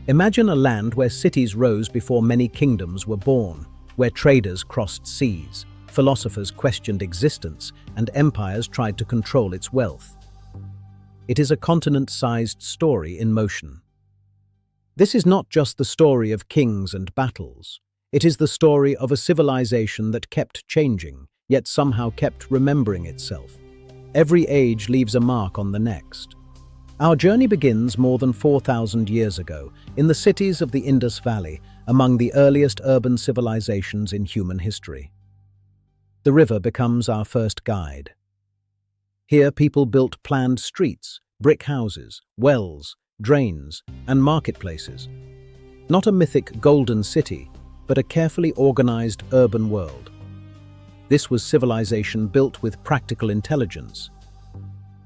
Imagine a land where cities rose before many kingdoms were born, where traders crossed seas, philosophers questioned existence, and empires tried to control its wealth. It is a continent-sized story in motion. This is not just the story of kings and battles. It is the story of a civilization that kept changing, yet somehow kept remembering itself. Every age leaves a mark on the next. Our journey begins more than 4,000 years ago, in the cities of the Indus Valley, among the earliest urban civilizations in human history. The river becomes our first guide. Here people built planned streets, brick houses, wells, drains, and marketplaces. Not a mythic golden city, but a carefully organized urban world. This was civilization built with practical intelligence.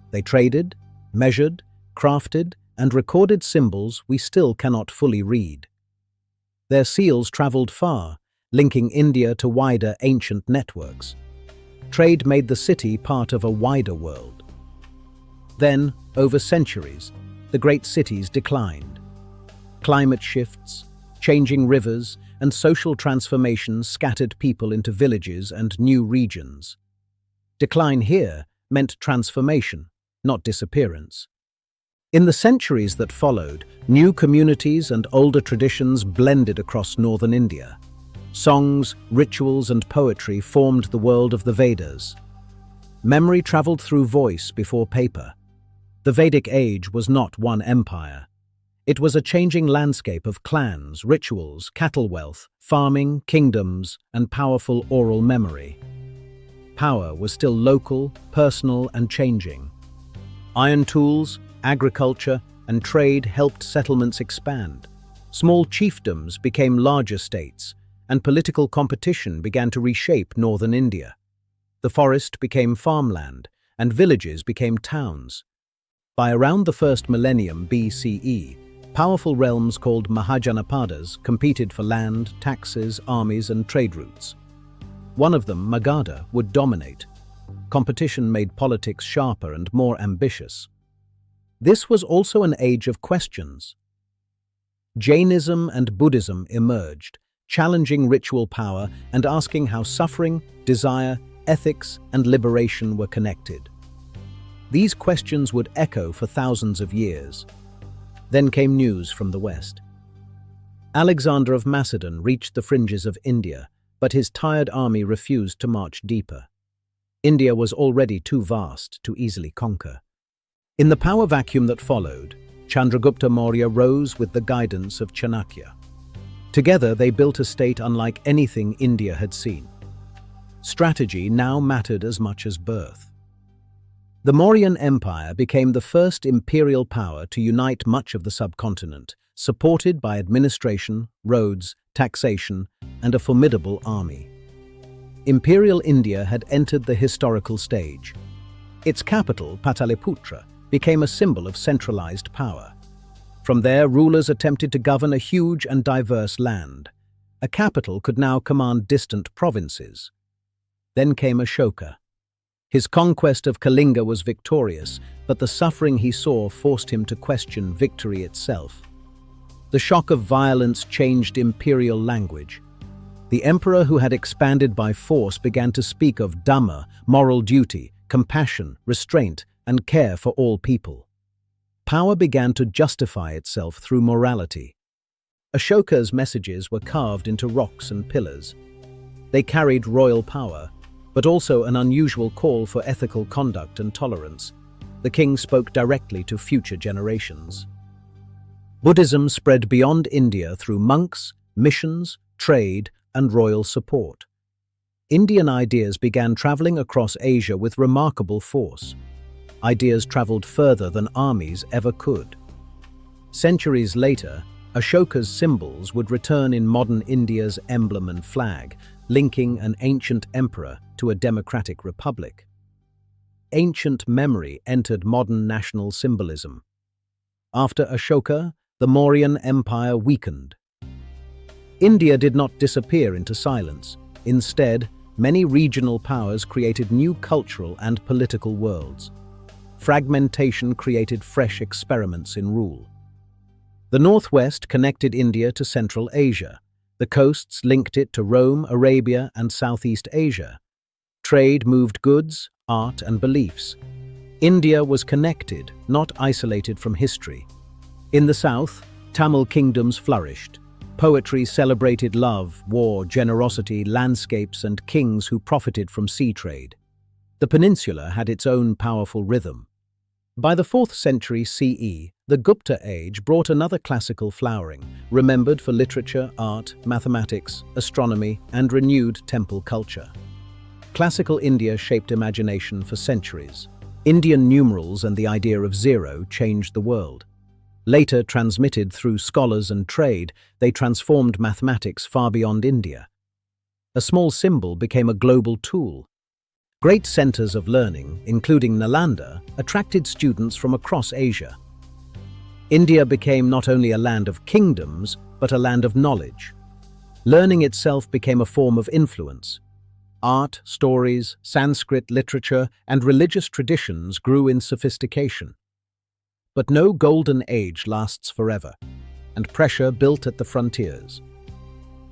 They traded, measured, crafted, and recorded symbols we still cannot fully read. Their seals traveled far, linking India to wider ancient networks. Trade made the city part of a wider world. Then, over centuries, the great cities declined. Climate shifts, changing rivers, and social transformations scattered people into villages and new regions. Decline here meant transformation, not disappearance. In the centuries that followed, new communities and older traditions blended across northern India. Songs, rituals, and poetry formed the world of the Vedas. Memory traveled through voice before paper. The Vedic age was not one empire. It was a changing landscape of clans, rituals, cattle wealth, farming, kingdoms, and powerful oral memory. Power was still local, personal, and changing. Iron tools, agriculture, and trade helped settlements expand. Small chiefdoms became larger states, and political competition began to reshape northern India. The forest became farmland, and villages became towns. By around the first millennium BCE, powerful realms called Mahajanapadas competed for land, taxes, armies, and trade routes. One of them, Magadha, would dominate. Competition made politics sharper and more ambitious. This was also an age of questions. Jainism and Buddhism emerged, challenging ritual power and asking how suffering, desire, ethics, and liberation were connected. These questions would echo for thousands of years. Then came news from the West. Alexander of Macedon reached the fringes of India, but his tired army refused to march deeper. India was already too vast to easily conquer. In the power vacuum that followed, Chandragupta Maurya rose with the guidance of Chanakya. Together they built a state unlike anything India had seen. Strategy now mattered as much as birth. The Mauryan Empire became the first imperial power to unite much of the subcontinent, supported by administration, roads, taxation, and a formidable army. Imperial India had entered the historical stage. Its capital, Pataliputra, became a symbol of centralized power. From there, rulers attempted to govern a huge and diverse land. A capital could now command distant provinces. Then came Ashoka. His conquest of Kalinga was victorious, but the suffering he saw forced him to question victory itself. The shock of violence changed imperial language. The emperor who had expanded by force began to speak of dhamma, moral duty, compassion, restraint, and care for all people. Power began to justify itself through morality. Ashoka's messages were carved into rocks and pillars. They carried royal power, but also an unusual call for ethical conduct and tolerance. The king spoke directly to future generations. Buddhism spread beyond India through monks, missions, trade, and royal support. Indian ideas began traveling across Asia with remarkable force. Ideas traveled further than armies ever could. Centuries later, Ashoka's symbols would return in modern India's emblem and flag, linking an ancient emperor to a democratic republic. Ancient memory entered modern national symbolism. After Ashoka, the Mauryan Empire weakened. India did not disappear into silence. Instead, many regional powers created new cultural and political worlds. Fragmentation created fresh experiments in rule. The northwest connected India to Central Asia. The coasts linked it to Rome, Arabia, and Southeast Asia. Trade moved goods, art, and beliefs. India was connected, not isolated from history. In the south, Tamil kingdoms flourished. Poetry celebrated love, war, generosity, landscapes, and kings who profited from sea trade. The peninsula had its own powerful rhythm. By the 4th century CE, the Gupta Age brought another classical flowering, remembered for literature, art, mathematics, astronomy, and renewed temple culture. Classical India shaped imagination for centuries. Indian numerals and the idea of zero changed the world. Later transmitted through scholars and trade, they transformed mathematics far beyond India. A small symbol became a global tool. Great centers of learning, including Nalanda, attracted students from across Asia. India became not only a land of kingdoms, but a land of knowledge. Learning itself became a form of influence. Art, stories, Sanskrit literature, and religious traditions grew in sophistication. But no golden age lasts forever, and pressure built at the frontiers.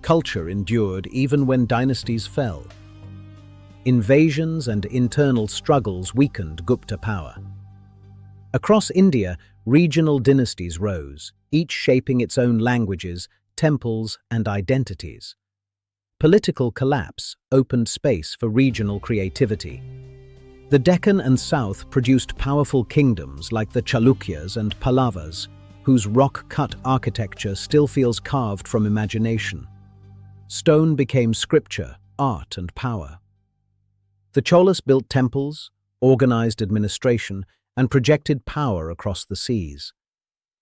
Culture endured even when dynasties fell. Invasions and internal struggles weakened Gupta power. Across India, regional dynasties rose, each shaping its own languages, temples, and identities. Political collapse opened space for regional creativity. The Deccan and South produced powerful kingdoms like the Chalukyas and Pallavas, whose rock-cut architecture still feels carved from imagination. Stone became scripture, art, and power. The Cholas built temples, organized administration, and projected power across the seas.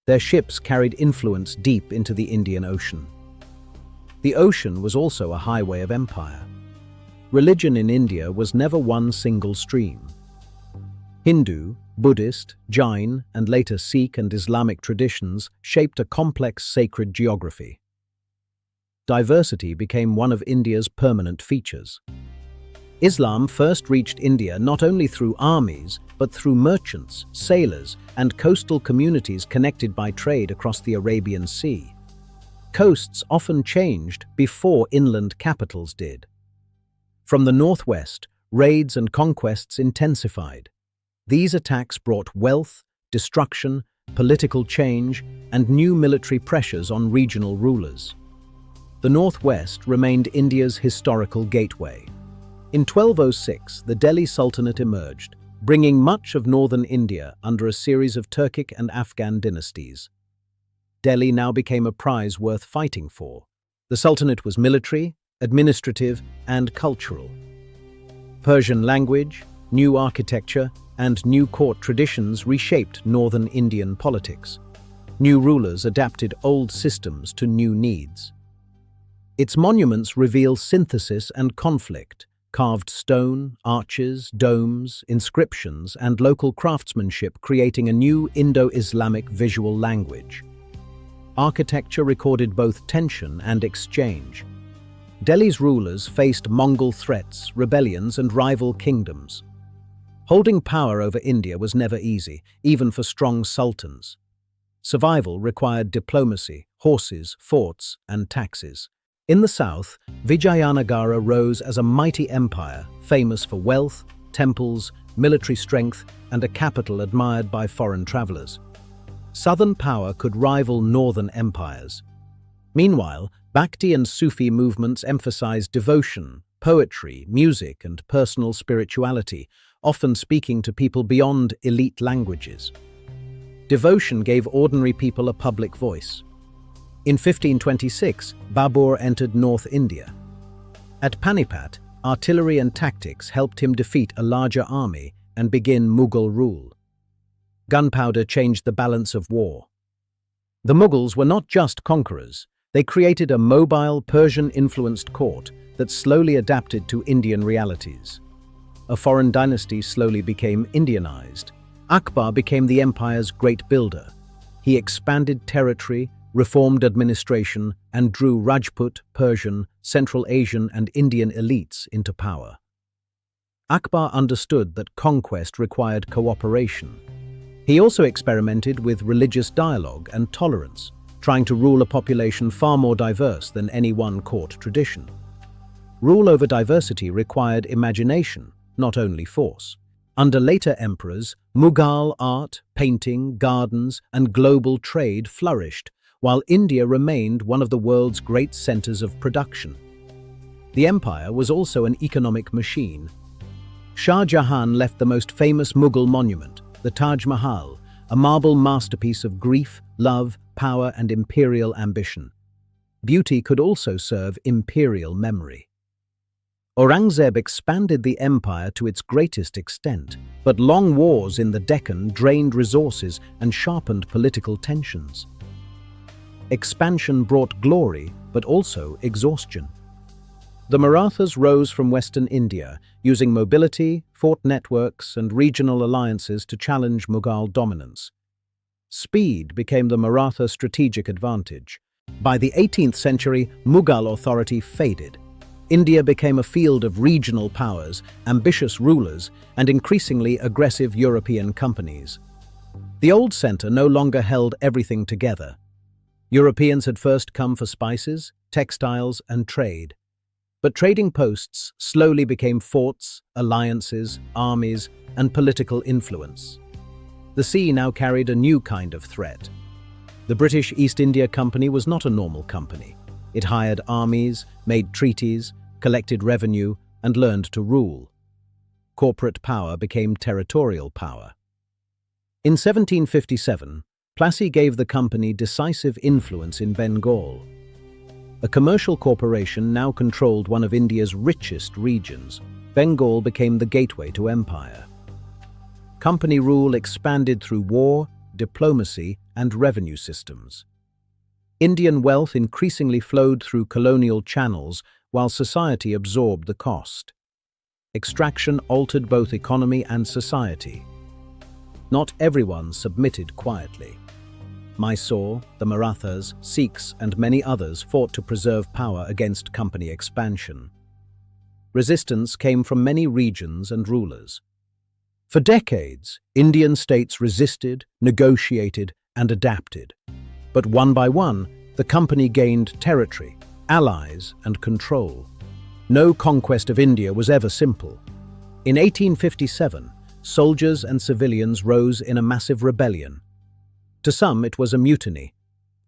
Their ships carried influence deep into the Indian Ocean. The ocean was also a highway of empire. Religion in India was never one single stream. Hindu, Buddhist, Jain, and later Sikh and Islamic traditions shaped a complex sacred geography. Diversity became one of India's permanent features. Islam first reached India not only through armies, but through merchants, sailors, and coastal communities connected by trade across the Arabian Sea. Coasts often changed before inland capitals did. From the northwest, raids and conquests intensified. These attacks brought wealth, destruction, political change, and new military pressures on regional rulers. The northwest remained India's historical gateway. In 1206, the Delhi Sultanate emerged, bringing much of northern India under a series of Turkic and Afghan dynasties. Delhi now became a prize worth fighting for. The Sultanate was military, administrative, and cultural. Persian language, new architecture, and new court traditions reshaped northern Indian politics. New rulers adapted old systems to new needs. Its monuments reveal synthesis and conflict, carved stone, arches, domes, inscriptions, and local craftsmanship creating a new Indo-Islamic visual language. Architecture recorded both tension and exchange. Delhi's rulers faced Mongol threats, rebellions, and rival kingdoms. Holding power over India was never easy, even for strong sultans. Survival required diplomacy, horses, forts, and taxes. In the south, Vijayanagara rose as a mighty empire, famous for wealth, temples, military strength, and a capital admired by foreign travelers. Southern power could rival northern empires. Meanwhile, Bhakti and Sufi movements emphasized devotion, poetry, music, and personal spirituality, often speaking to people beyond elite languages. Devotion gave ordinary people a public voice. In 1526, Babur entered North India. At Panipat, artillery and tactics helped him defeat a larger army and begin Mughal rule. Gunpowder changed the balance of war. The Mughals were not just conquerors, they created a mobile Persian-influenced court that slowly adapted to Indian realities. A foreign dynasty slowly became Indianized. Akbar became the empire's great builder. He expanded territory, reformed administration, and drew Rajput, Persian, Central Asian, and Indian elites into power. Akbar understood that conquest required cooperation. He also experimented with religious dialogue and tolerance, trying to rule a population far more diverse than any one court tradition. Rule over diversity required imagination, not only force. Under later emperors, Mughal art, painting, gardens, and global trade flourished, while India remained one of the world's great centers of production. The empire was also an economic machine. Shah Jahan left the most famous Mughal monument, the Taj Mahal, a marble masterpiece of grief, love, power, and imperial ambition. Beauty could also serve imperial memory. Aurangzeb expanded the empire to its greatest extent, but long wars in the Deccan drained resources and sharpened political tensions. Expansion brought glory, but also exhaustion. The Marathas rose from western India, using mobility, fort networks, and regional alliances to challenge Mughal dominance. Speed became the Maratha strategic advantage. By the 18th century, Mughal authority faded. India became a field of regional powers, ambitious rulers, and increasingly aggressive European companies. The old center no longer held everything together. Europeans had first come for spices, textiles, and trade. But trading posts slowly became forts, alliances, armies, and political influence. The sea now carried a new kind of threat. The British East India Company was not a normal company. It hired armies, made treaties, collected revenue, and learned to rule. Corporate power became territorial power. In 1757, Plassey gave the company decisive influence in Bengal. A commercial corporation now controlled one of India's richest regions. Bengal became the gateway to empire. Company rule expanded through war, diplomacy, and revenue systems. Indian wealth increasingly flowed through colonial channels while society absorbed the cost. Extraction altered both economy and society. Not everyone submitted quietly. Mysore, the Marathas, Sikhs, and many others fought to preserve power against company expansion. Resistance came from many regions and rulers. For decades, Indian states resisted, negotiated, and adapted. But one by one, the company gained territory, allies, and control. No conquest of India was ever simple. In 1857, soldiers and civilians rose in a massive rebellion. To some, it was a mutiny.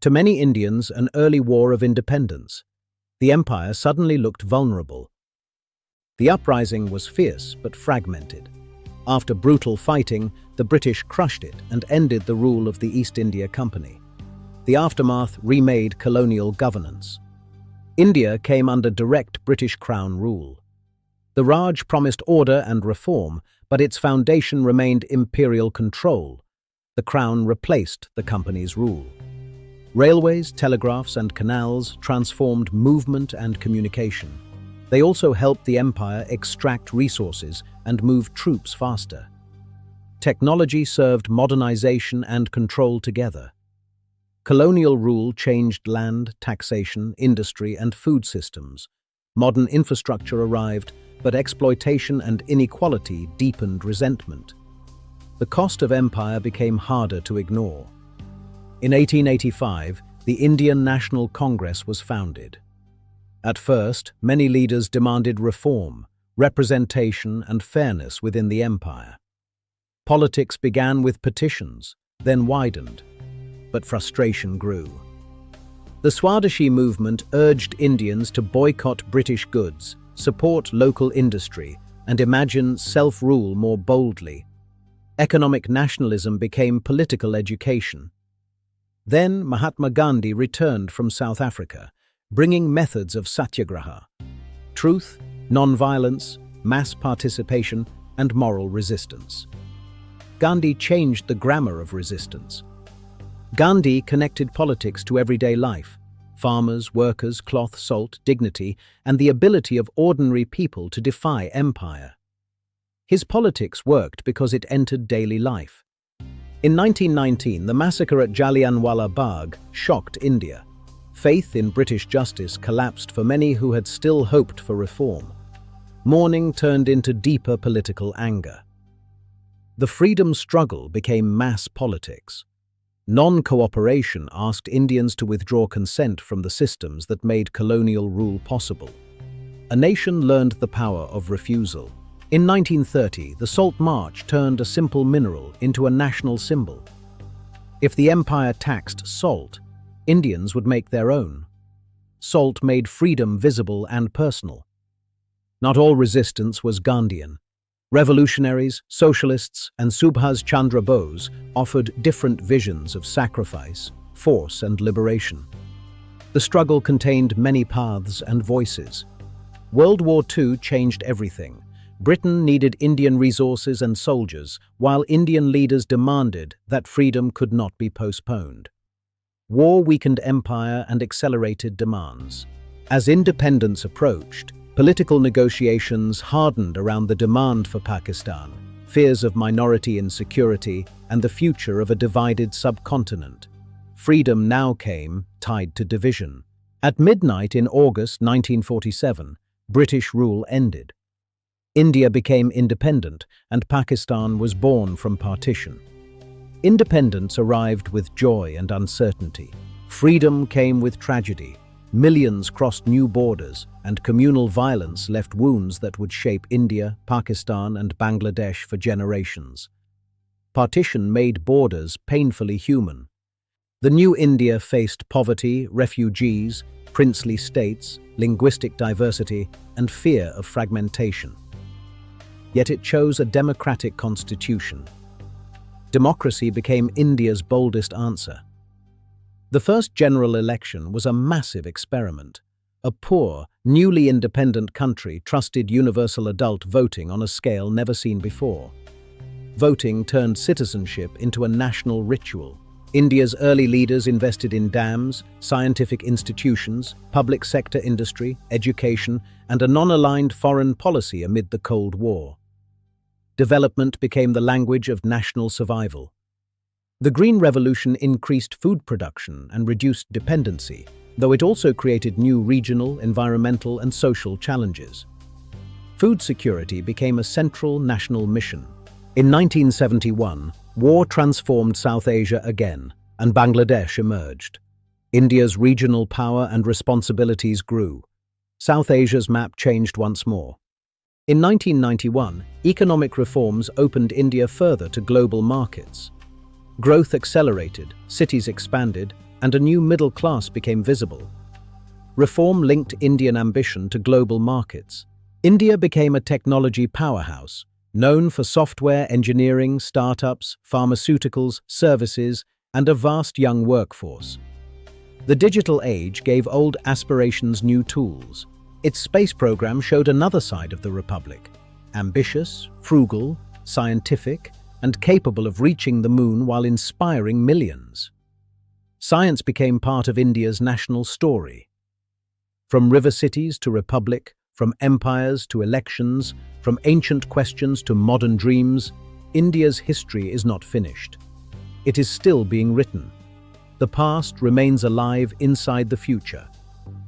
To many Indians, an early war of independence. The empire suddenly looked vulnerable. The uprising was fierce but fragmented. After brutal fighting, the British crushed it and ended the rule of the East India Company. The aftermath remade colonial governance. India came under direct British Crown rule. The Raj promised order and reform, but its foundation remained imperial control. The Crown replaced the company's rule. Railways, telegraphs, and canals transformed movement and communication. They also helped the empire extract resources and move troops faster. Technology served modernization and control together. Colonial rule changed land, taxation, industry, and food systems. Modern infrastructure arrived, but exploitation and inequality deepened resentment. The cost of empire became harder to ignore. In 1885, the Indian National Congress was founded. At first, many leaders demanded reform, representation, and fairness within the empire. Politics began with petitions, then widened. But frustration grew. The Swadeshi movement urged Indians to boycott British goods, support local industry, and imagine self-rule more boldly. Economic nationalism became political education. Then Mahatma Gandhi returned from South Africa, bringing methods of satyagraha: truth, non-violence, mass participation, and moral resistance. Gandhi changed the grammar of resistance. Gandhi connected politics to everyday life: farmers, workers, cloth, salt, dignity, and the ability of ordinary people to defy empire. His politics worked because it entered daily life. In 1919, the massacre at Jallianwala Bagh shocked India. Faith in British justice collapsed for many who had still hoped for reform. Mourning turned into deeper political anger. The freedom struggle became mass politics. Non-cooperation asked Indians to withdraw consent from the systems that made colonial rule possible. A nation learned the power of refusal. In 1930, the Salt March turned a simple mineral into a national symbol. If the empire taxed salt, Indians would make their own. Salt made freedom visible and personal. Not all resistance was Gandhian. Revolutionaries, socialists, and Subhas Chandra Bose offered different visions of sacrifice, force, and liberation. The struggle contained many paths and voices. World War II changed everything. Britain needed Indian resources and soldiers, while Indian leaders demanded that freedom could not be postponed. War weakened empire and accelerated demands. As independence approached, political negotiations hardened around the demand for Pakistan, fears of minority insecurity, and the future of a divided subcontinent. Freedom now came tied to division. At midnight in August 1947, British rule ended. India became independent, and Pakistan was born from partition. Independence arrived with joy and uncertainty. Freedom came with tragedy. Millions crossed new borders, and communal violence left wounds that would shape India, Pakistan, and Bangladesh for generations. Partition made borders painfully human. The new India faced poverty, refugees, princely states, linguistic diversity, and fear of fragmentation. Yet it chose a democratic constitution. Democracy became India's boldest answer. The first general election was a massive experiment. A poor, newly independent country trusted universal adult voting on a scale never seen before. Voting turned citizenship into a national ritual. India's early leaders invested in dams, scientific institutions, public sector industry, education, and a non-aligned foreign policy amid the Cold War. Development became the language of national survival. The Green Revolution increased food production and reduced dependency, though it also created new regional, environmental, and social challenges. Food security became a central national mission. In 1971, war transformed South Asia again, and Bangladesh emerged. India's regional power and responsibilities grew. South Asia's map changed once more. In 1991, economic reforms opened India further to global markets. Growth accelerated, cities expanded, and a new middle class became visible. Reform linked Indian ambition to global markets. India became a technology powerhouse, known for software engineering, startups, pharmaceuticals, services, and a vast young workforce. The digital age gave old aspirations new tools. Its space program showed another side of the Republic: ambitious, frugal, scientific, and capable of reaching the moon while inspiring millions. Science became part of India's national story. From river cities to republic, from empires to elections, from ancient questions to modern dreams, India's history is not finished. It is still being written. The past remains alive inside the future.